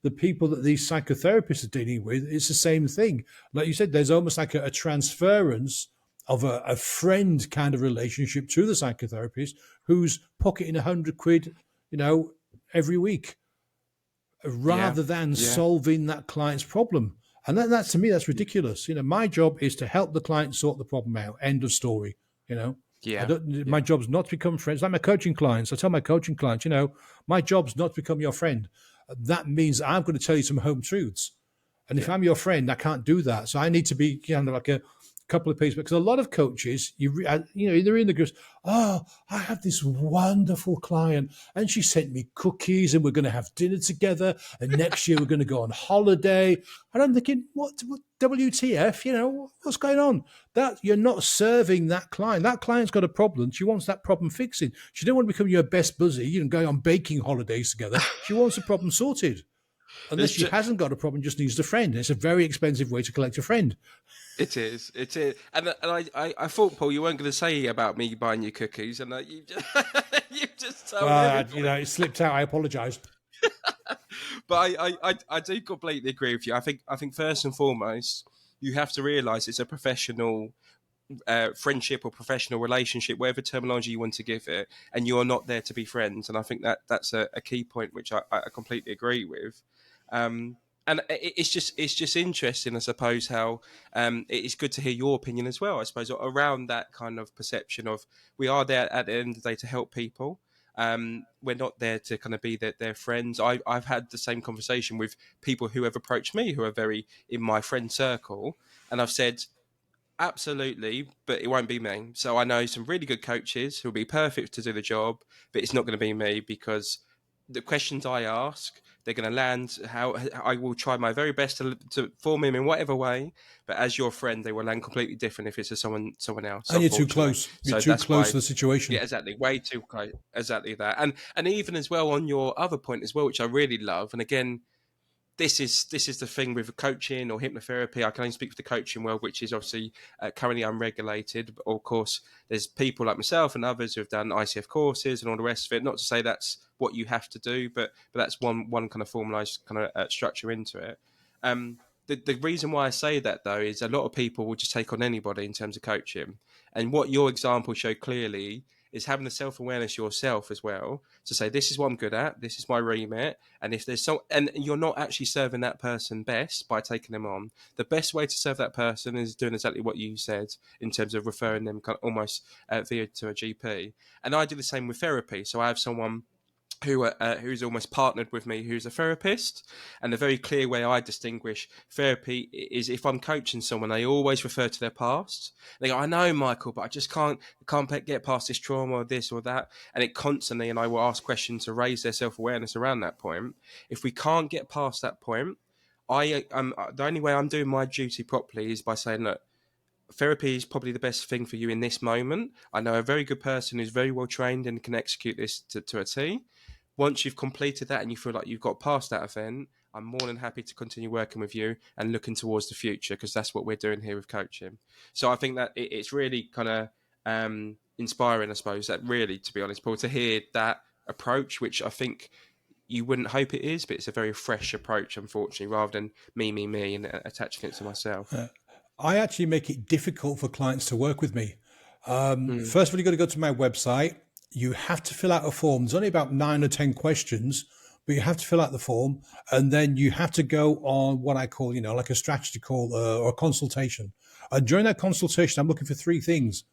the people that these psychotherapists are dealing with, it's the same thing. Like you said, there's almost like a transference of a friend kind of relationship to the psychotherapist who's pocketing £100, every week, Yeah. rather than Yeah. solving that client's problem. And that to me, that's ridiculous. My job is to help the client sort the problem out. End of story. I Yeah. don't. My Yeah. job's not to become friends. Like my coaching clients, I tell my coaching clients, my job's not to become your friend. That means I'm going to tell you some home truths. And if Yeah. I'm your friend, I can't do that. So I need to be kind of like a couple of people, because a lot of coaches, they're in the groups. Oh, I have this wonderful client, and she sent me cookies, and we're going to have dinner together, and next year we're going to go on holiday. And I'm thinking, what WTF? What's going on? That you're not serving that client. That client's got a problem. She wants that problem fixing. She don't want to become your best buddy, going on baking holidays together. She wants the problem sorted. Unless It's she just, hasn't got a problem, just needs a friend. It's a very expensive way to collect a friend. it is. It is. And I thought, Paul, you weren't going to say about me buying you cookies, and you just you just told everybody. It slipped out. I apologise. But I do completely agree with you. I think first and foremost, you have to realise it's a professional friendship or professional relationship, whatever terminology you want to give it, and you are not there to be friends. And I think that's a key point, which I completely agree with. And it's just interesting, I suppose, how it's good to hear your opinion as well, I suppose, around that kind of perception of we are there at the end of the day to help people. We're not there to kind of be their friends. I've had the same conversation with people who have approached me who are very in my friend circle, and I've said, absolutely, but it won't be me. So I know some really good coaches who'll be perfect to do the job, but it's not going to be me because the questions I ask, they're going to land how I will try my very best to form him in whatever way. But as your friend, they will land completely different if it's someone else. And you're too Unfortunately, close. You're so too that's close why. to the situation. Yeah, exactly. Way too close. Exactly that. And even as well on your other point as well, which I really love. And again, this is the thing with coaching or hypnotherapy. I can only speak for the coaching world, which is obviously currently unregulated. But of course, there's people like myself and others who have done ICF courses and all the rest of it. Not to say that's what you have to do, but that's one kind of formalized kind of structure into it. The reason why I say that though is a lot of people will just take on anybody in terms of coaching, and what your example showed clearly is having the self-awareness yourself as well to say, this is what I'm good at, this is my remit, and if there's and you're not actually serving that person best by taking them on, the best way to serve that person is doing exactly what you said in terms of referring them kind of almost via to a GP. And I do the same with therapy. So I have someone who's almost partnered with me, who's a therapist. And the very clear way I distinguish therapy is if I'm coaching someone, I always refer to their past. They go, I know, Michael, but I just can't get past this trauma or this or that. And it constantly, and I will ask questions to raise their self-awareness around that point. If we can't get past that point, the only way I'm doing my duty properly is by saying, look, therapy is probably the best thing for you in this moment. I know a very good person who's very well trained and can execute this to a T. Once you've completed that and you feel like you've got past that event, I'm more than happy to continue working with you and looking towards the future, because that's what we're doing here with coaching. So I think that it's really kind of inspiring, I suppose, that really, to be honest, Paul, to hear that approach, which I think you wouldn't hope it is, but it's a very fresh approach, unfortunately, rather than me, and attaching it to myself. I actually make it difficult for clients to work with me. Mm. First of all, you've got to go to my website. You have to fill out a form. There's only about 9 or 10 questions, but you have to fill out the form. And then you have to go on what I call, like a strategy call or a consultation. And during that consultation, I'm looking for 3 things.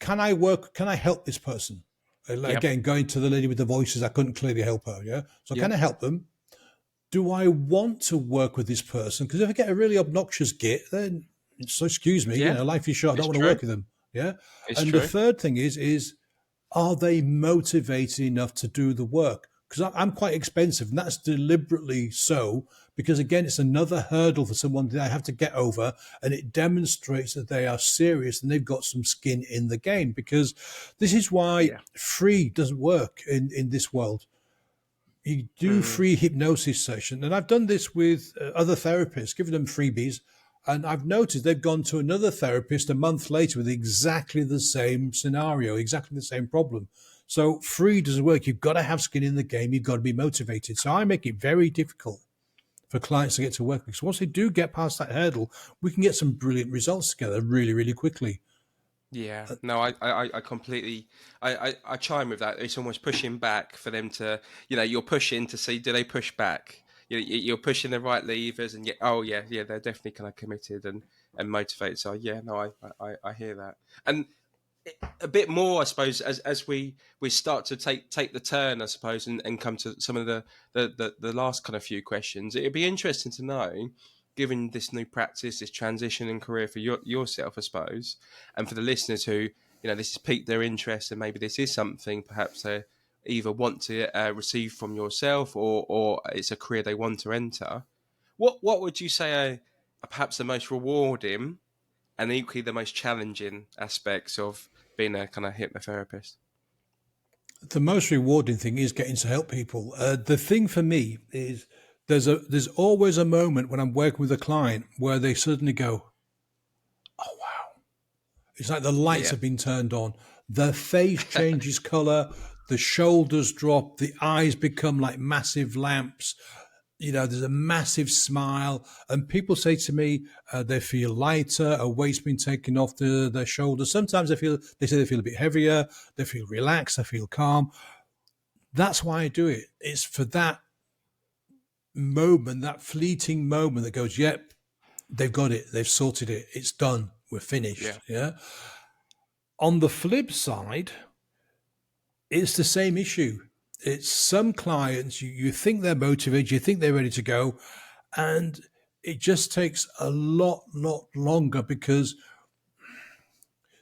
Can I help this person? Yep. Again, going to the lady with the voices, I couldn't clearly help her. Yeah. So Yep. can I help them? Do I want to work with this person? Because if I get a really obnoxious git, then so excuse me, Yeah. life is short. I don't It's want to true. work with them. Yeah. It's And true. the third thing is are they motivated enough to do the work? Because I'm quite expensive, and that's deliberately so, because again, it's another hurdle for someone that I have to get over, and it demonstrates that they are serious and they've got some skin in the game, because this is why free doesn't work in this world. You do free hypnosis session, and I've done this with other therapists, giving them freebies, And I've noticed they've gone to another therapist a month later with exactly the same scenario, exactly the same problem. So free doesn't work. You've got to have skin in the game. You've got to be motivated. So I make it very difficult for clients to get to work, because once they do get past that hurdle, we can get some brilliant results together really, really quickly. Yeah, no, I completely, I chime with that. It's almost pushing back for them to, you're pushing to see, do they push back? You're pushing the right levers, and oh yeah, they're definitely kind of committed and motivated. So yeah, no, I hear that. And a bit more, I suppose, as we start to take the turn, I suppose, and come to some of the last kind of few questions. It'd be interesting to know, given this new practice, this transition in career for yourself, I suppose, and for the listeners who, this has piqued their interest, and maybe this is something perhaps they either want to receive from yourself, or it's a career they want to enter. What would you say are perhaps the most rewarding and equally the most challenging aspects of being a kind of hypnotherapist? The most rewarding thing is getting to help people. The thing for me is there's always a moment when I'm working with a client where they suddenly go, "Oh wow!" It's like the lights Yeah. have been turned on. Their face changes color, the shoulders drop, the eyes become like massive lamps. There's a massive smile, and people say to me they feel lighter, a weight's been taken off their shoulders. Sometimes they say they feel a bit heavier, they feel relaxed, they feel calm. That's why I do it. It's for that moment, that fleeting moment that goes, yep, they've got it, they've sorted it, it's done, we're finished. Yeah. On the flip side, it's the same issue. It's some clients, you think they're motivated, you think they're ready to go, and it just takes a lot longer, because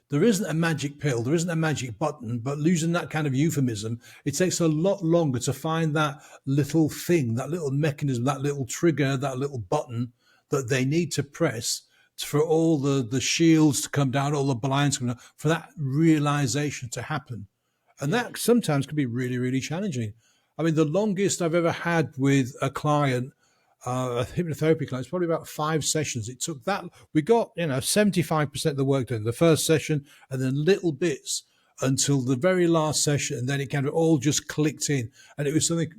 there isn't a magic pill, there isn't a magic button, but losing that kind of euphemism, it takes a lot longer to find that little thing, that little mechanism, that little trigger, that little button that they need to press for all the shields to come down, all the blinds to come down, for that realization to happen. And that sometimes can be really, really challenging. I mean, the longest I've ever had with a client, a hypnotherapy client, is probably about 5 sessions. It took that. We got, 75% of the work done in the first session, and then little bits until the very last session. And then it kind of all just clicked in. And it was something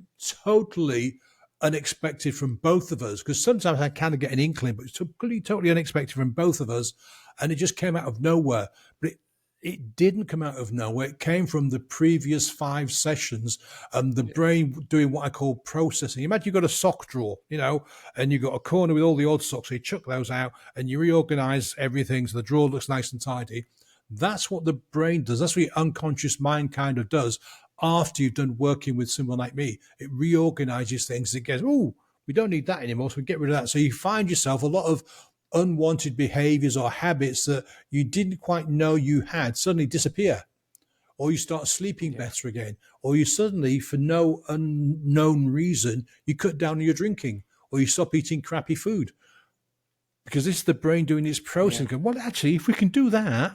totally unexpected from both of us, because sometimes I kind of get an inkling, but it's totally unexpected from both of us. And it just came out of nowhere. But it didn't come out of nowhere. It came from the previous 5 sessions, and the brain doing what I call processing. Imagine you've got a sock drawer, and you've got a corner with all the old socks. So you chuck those out and you reorganize everything so the drawer looks nice and tidy. That's what the brain does. That's what your unconscious mind kind of does after you've done working with someone like me. It reorganizes things. It goes, oh, we don't need that anymore, so we get rid of that. So you find yourself a lot of unwanted behaviors or habits that you didn't quite know you had suddenly disappear, or you start sleeping better again, or you suddenly, for no unknown reason, you cut down on your drinking, or you stop eating crappy food, because this is the brain doing its processing. Going, well, actually, if we can do that,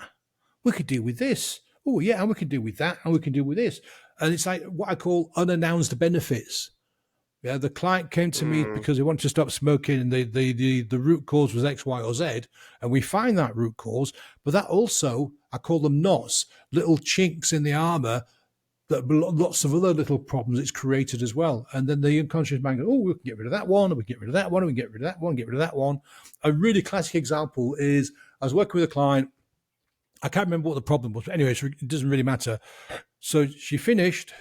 we could deal with this. Oh yeah, and we can deal with that, and we can deal with this. And it's like what I call unannounced benefits. Yeah, the client came to me because he wanted to stop smoking, and the root cause was X, Y, or Z, and we find that root cause. But that also, I call them knots, little chinks in the armor, that lots of other little problems it's created as well. And then the unconscious mind goes, oh, we can get rid of that one, and we can get rid of that one, and we can get rid of that one, get rid of that one. A really classic example is I was working with a client. I can't remember what the problem was, but anyway, it doesn't really matter. So she finished.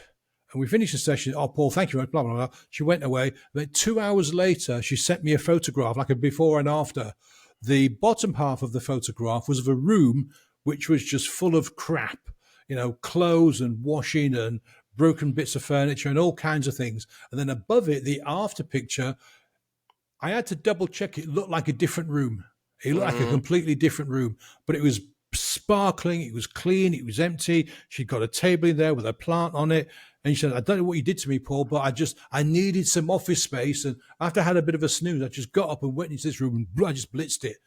And we finished the session. Oh, Paul, thank you. Blah, blah, blah. She went away. But 2 hours later, she sent me a photograph, like a before and after. The bottom half of the photograph was of a room which was just full of crap, clothes and washing and broken bits of furniture and all kinds of things. And then above it, the after picture, I had to double check. It looked like a different room. It looked like a completely different room, but it was sparkling. It was clean. It was empty. She'd got a table in there with a plant on it. And she said, I don't know what you did to me, Paul, but I needed some office space. And after I had a bit of a snooze, I just got up and went into this room and I just blitzed it.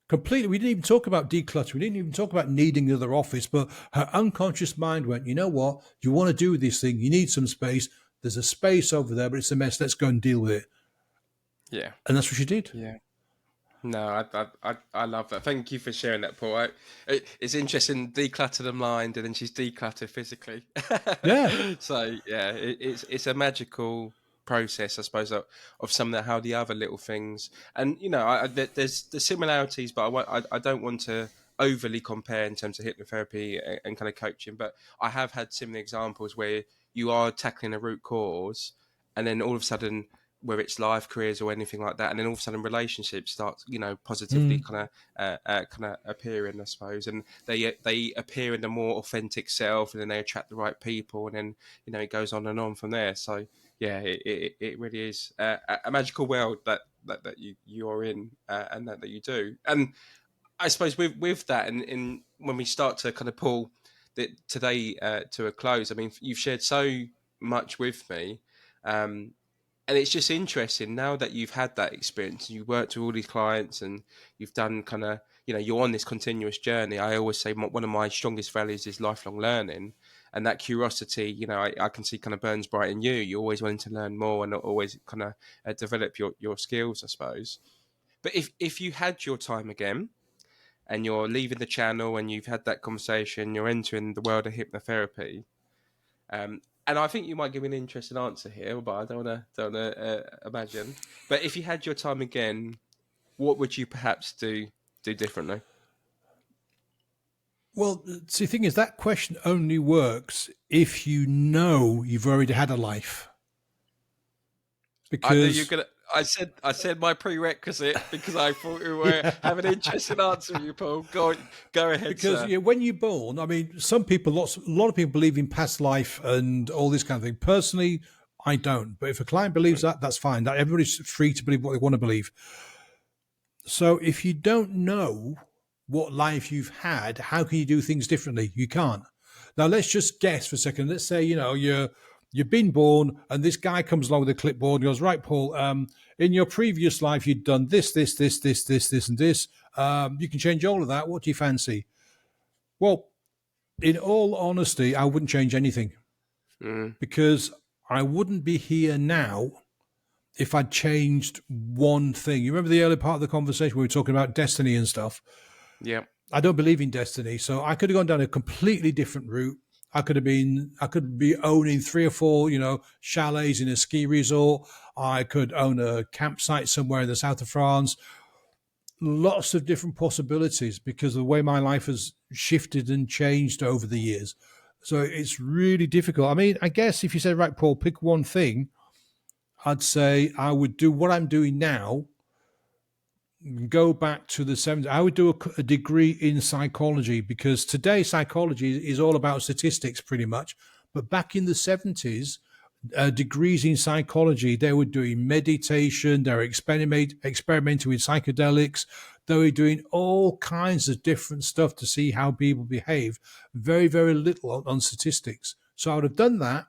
Completely. We didn't even talk about decluttering. We didn't even talk about needing another office, but her unconscious mind went, you know what? You want to do this thing. You need some space. There's a space over there, but it's a mess. Let's go and deal with it. Yeah. And that's what she did. Yeah. No, I love that. Thank you for sharing that, Paul. It's interesting, declutter the mind, and then she's decluttered physically. Yeah. So yeah, it's a magical process, I suppose, of some of how the other little things, and there's the similarities, but I don't want to overly compare in terms of hypnotherapy and kind of coaching. But I have had similar examples where you are tackling a root cause, and then all of a sudden, whether it's life, careers, or anything like that, and then all of a sudden relationships start, positively Mm. kind of appearing, I suppose, and they appear in a more authentic self, and then they attract the right people, and then it goes on and on from there. So yeah, it really is a magical world that you are in, and that you do. And I suppose with that, and in when we start to kind of pull today to a close, I mean, you've shared so much with me. And it's just interesting now that you've had that experience, you worked with all these clients, and you've done kind of, you're on this continuous journey. I always say one of my strongest values is lifelong learning, and that curiosity, I can see kind of burns bright in you. You're always wanting to learn more, and always kind of develop your skills, I suppose. But if you had your time again, and you're leaving the channel, and you've had that conversation, you're entering the world of hypnotherapy, and I think you might give me an interesting answer here, but I don't want to imagine. But if you had your time again, what would you perhaps do differently? Well, see, the thing is, that question only works if you know you've already had a life. I knew you're Because gonna. I said my prerequisite because I thought you were yeah, have an interesting answer, you Paul. Go ahead, because sir. yeah, when you're born, I mean, some people, a lot of people believe in past life and all this kind of thing. Personally, I don't. But if a client believes that, that's fine. That everybody's free to believe what they want to believe. So if you don't know what life you've had, how can you do things differently? You can't. Now let's just guess for a second. Let's say you've been born, and this guy comes along with a clipboard and goes, "Right, Paul. In your previous life, you'd done this, and this. You can change all of that. What do you fancy?" Well, in all honesty, I wouldn't change anything Mm, because I wouldn't be here now if I'd changed one thing. You remember the early part of the conversation where we were talking about destiny and stuff? yeah. I don't believe in destiny, so I could have gone down a completely different route. I could be owning three or four, chalets in a ski resort. I could own a campsite somewhere in the south of France. Lots of different possibilities because of the way my life has shifted and changed over the years. So it's really difficult. I mean, I guess if you said, right, Paul, pick one thing, I'd say I would do what I'm doing now, go back to the 70s. I would do a degree in psychology because today psychology is all about statistics pretty much. But back in the 70s, degrees in psychology, they were doing meditation, they were experimenting with psychedelics, they were doing all kinds of different stuff to see how people behave. Very, very little on statistics. So I would have done that,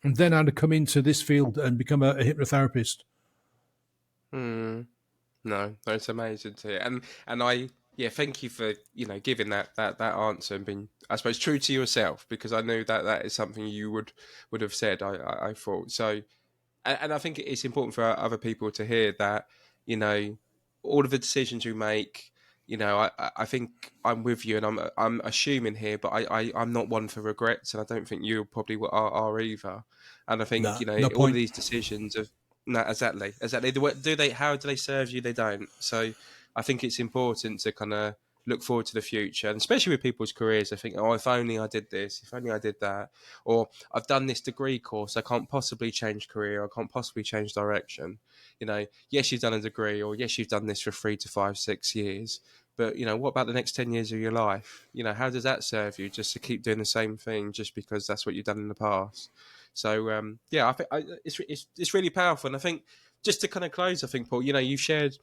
and then I'd have come into this field and become a hypnotherapist. Hmm. No, it's amazing to hear. And I yeah, thank you for, giving that answer and being, I suppose, true to yourself, because I knew that is something you would have said, I thought. So, and I think it's important for other people to hear that, you know, all of the decisions you make, I think I'm with you, and I'm assuming here, but I'm not one for regrets, and I don't think you probably are either. And I think, No, no all of point. these decisions of no, exactly. How do they serve you? They don't. So I think it's important to kind of look forward to the future, and especially with people's careers. I think, oh, if only I did this, if only I did that, or I've done this degree course, I can't possibly change career, I can't possibly change direction. Yes, you've done a degree, or yes, you've done this for 3 to 5, 6 years, but what about the next 10 years of your life? How does that serve you, just to keep doing the same thing just because that's what you've done in the past? So yeah, I think it's really powerful, and I think just to kind of close, I think, Paul, you shared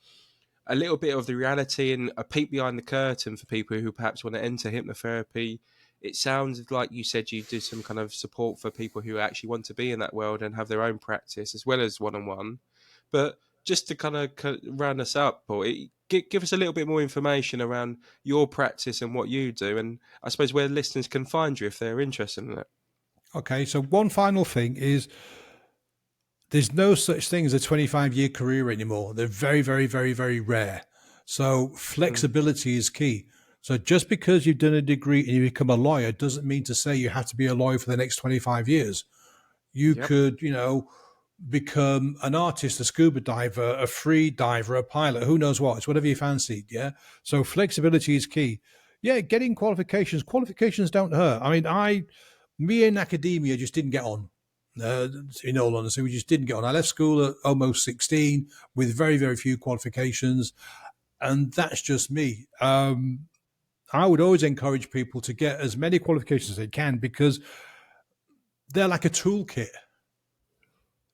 a little bit of the reality and a peek behind the curtain for people who perhaps want to enter hypnotherapy. It sounds like you said you do some kind of support for people who actually want to be in that world and have their own practice as well as one-on-one. But just to kind of round us up, Paul, give us a little bit more information around your practice and what you do, and I suppose where listeners can find you if they're interested in it. Okay, so one final thing is there's no such thing as a 25-year career anymore. They're very, very, very, very rare. So flexibility is key. So just because you've done a degree and you become a lawyer doesn't mean to say you have to be a lawyer for the next 25 years. You Yep. could, become an artist, a scuba diver, a free diver, a pilot, who knows what. It's whatever you fancy. Yeah. So flexibility is key. Yeah, getting qualifications. Qualifications don't hurt. I mean, me in academia just didn't get on. In all honesty, we just didn't get on. I left school at almost 16 with very, very few qualifications. And that's just me. I would always encourage people to get as many qualifications as they can because they're like a toolkit.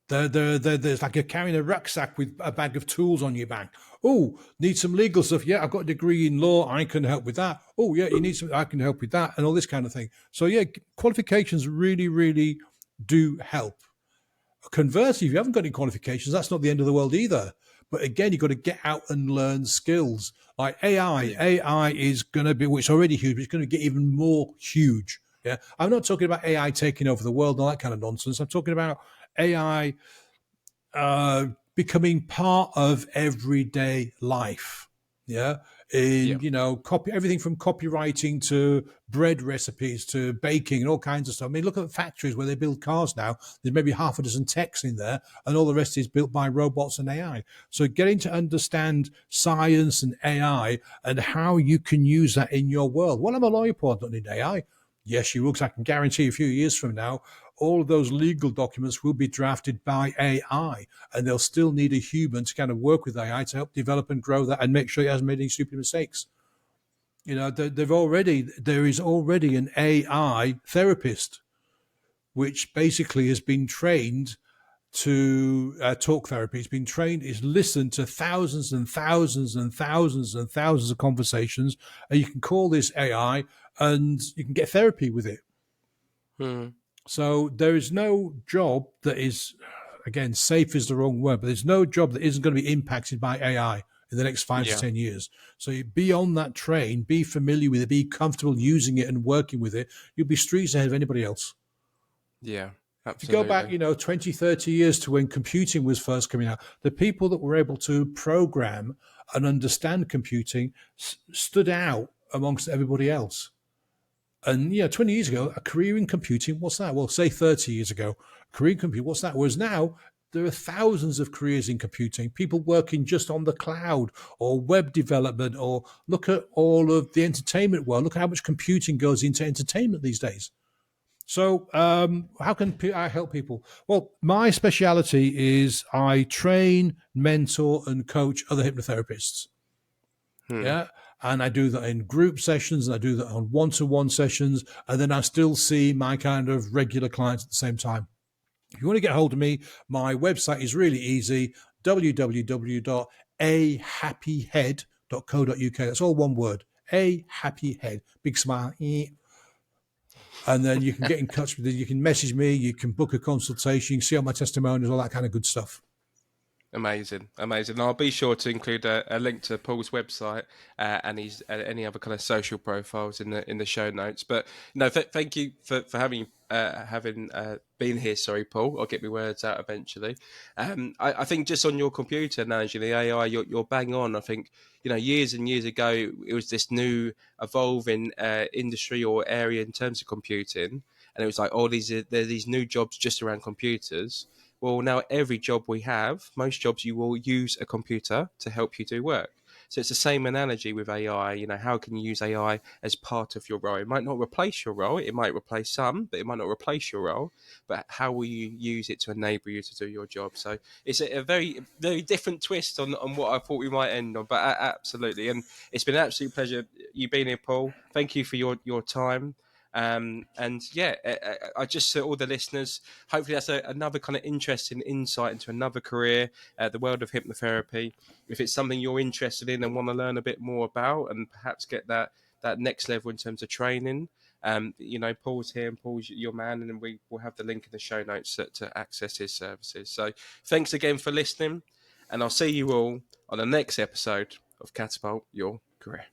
There's like you're carrying a rucksack with a bag of tools on your back. Oh, need some legal stuff? Yeah, I've got a degree in law. I can help with that. Oh, yeah, you need some? I can help with that, and all this kind of thing. So yeah, qualifications really, really do help. Conversely, if you haven't got any qualifications, that's not the end of the world either. But again, you've got to get out and learn skills like AI. Yeah. AI is going to be, well, it's already huge, but it's going to get even more huge. Yeah, I'm not talking about AI taking over the world and all that kind of nonsense. I'm talking about AI becoming part of everyday life. Yeah. Yeah. Copy everything from copywriting to bread recipes to baking and all kinds of stuff. I mean, look at factories where they build cars now. There's maybe half a dozen techs in there, and all the rest is built by robots and AI. So getting to understand science and AI and how you can use that in your world. Well, I'm a lawyer, Paul. I don't need AI. Yes, you will, because I can guarantee a few years from now, all of those legal documents will be drafted by AI, and they'll still need a human to kind of work with AI to help develop and grow that and make sure it hasn't made any stupid mistakes. There is already an AI therapist, which basically has been trained to talk therapy. It's been trained, it's listened to thousands and thousands and thousands and thousands of conversations, and you can call this AI and you can get therapy with it. So there is no job that is, again, safe is the wrong word, but there's no job that isn't going to be impacted by AI in the next 5 to 10 years. So you be on that train, be familiar with it, be comfortable using it and working with it. You'll be streets ahead of anybody else. Yeah. If you go Absolutely. back, 20, 30 years to when computing was first coming out, the people that were able to program and understand computing stood out amongst everybody else. And 20 years ago, a career in computing, what's that? Well, say 30 years ago, a career in computing, what's that? Whereas now, there are thousands of careers in computing, people working just on the cloud or web development, or look at all of the entertainment world. Look at how much computing goes into entertainment these days. So, how can I help people? Well, my speciality is I train, mentor, and coach other hypnotherapists. Yeah. And I do that in group sessions, and I do that on one-to-one sessions, and then I still see my kind of regular clients at the same time. If you want to get hold of me, my website is really easy, www.ahappyhead.co.uk. That's all one word, a happy head, big smile. And then you can get in touch with me. You can message me. You can book a consultation. You can see all my testimonials, all that kind of good stuff. Amazing. I'll be sure to include a link to Paul's website and his any other kind of social profiles in the show notes. But no, thank you for having been here. Sorry, Paul. I'll get my words out eventually. I think just on your computer analogy, the AI, you're bang on. I think years and years ago it was this new evolving industry or area in terms of computing, and it was like, oh, there are these new jobs just around computers. Well, now every job we have, most jobs you will use a computer to help you do work. So it's the same analogy with AI. How can you use AI as part of your role? It might not replace your role. It might replace some, but it might not replace your role. But how will you use it to enable you to do your job? So it's a very, very different twist on what I thought we might end on. But absolutely. And it's been an absolute pleasure you being here, Paul. Thank you for your time. And yeah, I just all the listeners, hopefully that's another kind of interesting insight into another career, the world of hypnotherapy. If it's something you're interested in and want to learn a bit more about and perhaps get that next level in terms of training, Paul's here and Paul's your man, and we will have the link in the show notes to access his services. So thanks again for listening, and I'll see you all on the next episode of Catapult Your Career.